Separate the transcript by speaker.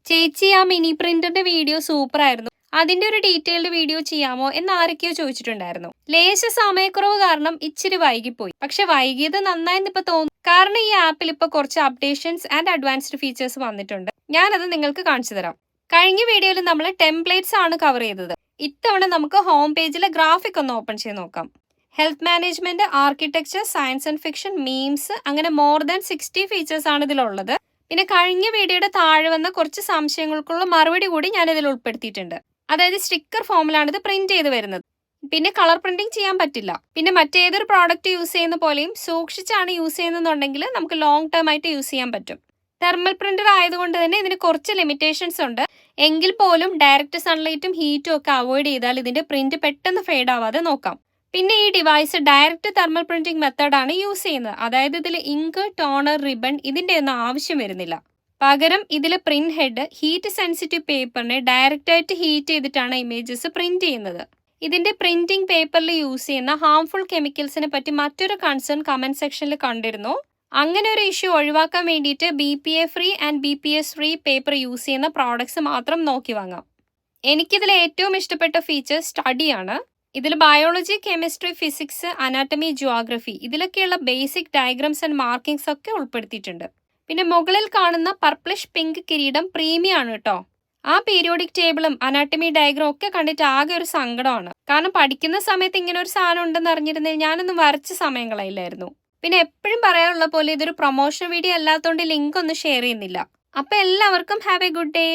Speaker 1: ചേച്ചി ആ mini പ്രിന്റിന്റെ video super ആയിരുന്നു. അതിന്റെ ഒരു ഡീറ്റെയിൽഡ് വീഡിയോ ചെയ്യാമോ എന്ന് ആരൊക്കെയോ ചോദിച്ചിട്ടുണ്ടായിരുന്നു. ലേശ സമയക്കുറവ് കാരണം ഇച്ചിരി വൈകിപ്പോയി. പക്ഷെ വൈകിയത് നന്നായെന്ന് ഇപ്പൊ തോന്നുന്നു. കാരണം ഈ ആപ്പിൽ ഇപ്പൊ കുറച്ച് അപ്ഡേഷൻസ് ആൻഡ് അഡ്വാൻസ്ഡ് ഫീച്ചേഴ്സ് വന്നിട്ടുണ്ട്. ഞാനത് നിങ്ങൾക്ക് കാണിച്ചു തരാം. കഴിഞ്ഞ വീഡിയോയിൽ നമ്മൾ ടെംപ്ലേറ്റ്സ് ആണ് കവർ ചെയ്തത്. ഇത്തവണ നമുക്ക് ഹോം പേജിലെ ഗ്രാഫിക് ഒന്ന് ഓപ്പൺ ചെയ്ത് നോക്കാം. Health management, architecture, science and fiction, memes, അങ്ങനെ മോർ ദാൻ 60 ഫീച്ചേഴ്സ് ആണ് ഇതിലുള്ളത്. പിന്നെ കഴിഞ്ഞ വീഡിയോയുടെ താഴെ വന്ന കുറച്ച് സംശയങ്ങൾക്കുള്ള മറുപടി കൂടി ഞാൻ ഇതിൽ ഉൾപ്പെടുത്തിയിട്ടുണ്ട്. അതായത് സ്റ്റിക്കർ ഫോമിലാണ് ഇത് പ്രിന്റ് ചെയ്ത് വരുന്നത്. പിന്നെ കളർ പ്രിന്റിംഗ് ചെയ്യാൻ പറ്റില്ല. പിന്നെ മറ്റേതൊരു പ്രോഡക്റ്റ് യൂസ് ചെയ്യുന്ന പോലെയും സൂക്ഷിച്ചാണ് യൂസ് ചെയ്യുന്നതെന്നുണ്ടെങ്കിൽ നമുക്ക് ലോങ് ടേം ആയിട്ട് യൂസ് ചെയ്യാൻ പറ്റും. തെർമൽ പ്രിന്റർ ആയതുകൊണ്ട് തന്നെ ഇതിന് കുറച്ച് ലിമിറ്റേഷൻസ് ഉണ്ട്. എങ്കിൽ പോലും ഡയറക്റ്റ് സൺലൈറ്റും ഹീറ്റും ഒക്കെ അവോയ്ഡ് ചെയ്താൽ ഇതിന്റെ പ്രിന്റ് പെട്ടെന്ന് ഫെയ്ഡ് ആവാതെ നോക്കാം. പിന്നെ ഈ ഡിവൈസ് ഡയറക്റ്റ് തെർമൽ പ്രിന്റിംഗ് മെത്തേഡാണ് യൂസ് ചെയ്യുന്നത്. അതായത് ഇതിൽ ഇങ്ക്, ടോണർ, റിബൺ ഇതിന്റെ ഒന്നും ആവശ്യം വരുന്നില്ല. പകരം ഇതിൽ പ്രിന്റ് ഹെഡ് ഹീറ്റ് സെൻസിറ്റീവ് പേപ്പറിനെ ഡയറക്റ്റ് ആയിട്ട് ഹീറ്റ് ചെയ്തിട്ടാണ് ഇമേജസ് പ്രിന്റ് ചെയ്യുന്നത്. ഇതിന്റെ പ്രിന്റിംഗ് പേപ്പറിൽ യൂസ് ചെയ്യുന്ന ഹാംഫുൾ കെമിക്കൽസിനെ പറ്റി മറ്റൊരു കൺസേൺ കമന്റ് സെക്ഷനിൽ കണ്ടിരുന്നു. അങ്ങനെ ഒരു ഇഷ്യൂ ഒഴിവാക്കാൻ വേണ്ടിയിട്ട് BPA free and BPS free paper use ചെയ്യുന്ന പ്രോഡക്ട്സ് മാത്രം നോക്കി വാങ്ങാം. എനിക്കിതിൽ ഏറ്റവും ഇഷ്ടപ്പെട്ട ഫീച്ചർ സ്റ്റഡിയാണ്. ഇതിൽ biology, chemistry, physics, anatomy, geography ഇതിലൊക്കെയുള്ള ബേസിക് ഡയഗ്രാംസ് ആൻഡ് മാർക്കിങ്സ് ഒക്കെ ഉൾപ്പെടുത്തിയിട്ടുണ്ട്. പിന്നെ മുകളിൽ കാണുന്ന പർപ്പിളിഷ് പിങ്ക് കിരീടം പ്രീമിയം ആണ് കേട്ടോ. ആ പീരിയോഡിക് ടേബിളും അനാറ്റമി ഡയഗ്രാം ഒക്കെ കണ്ടിട്ട് ആകെ ഒരു സങ്കടമാണ്. കാരണം പഠിക്കുന്ന സമയത്ത് ഇങ്ങനെ ഒരു സാധനം ഉണ്ടെന്ന് അറിഞ്ഞിരുന്നെങ്കിൽ ഞാനൊന്നും വരച്ച സമയം കളയില്ലായിരുന്നു. പിന്നെ എപ്പോഴും പറയാറുള്ള പോലെ ഇതൊരു പ്രൊമോഷൻ വീഡിയോ അല്ലാത്തതുകൊണ്ട് ലിങ്ക് ഒന്നും ഷെയർ ചെയ്യുന്നില്ല. അപ്പൊ എല്ലാവർക്കും ഹാവ് എ ഗുഡ് ഡേ.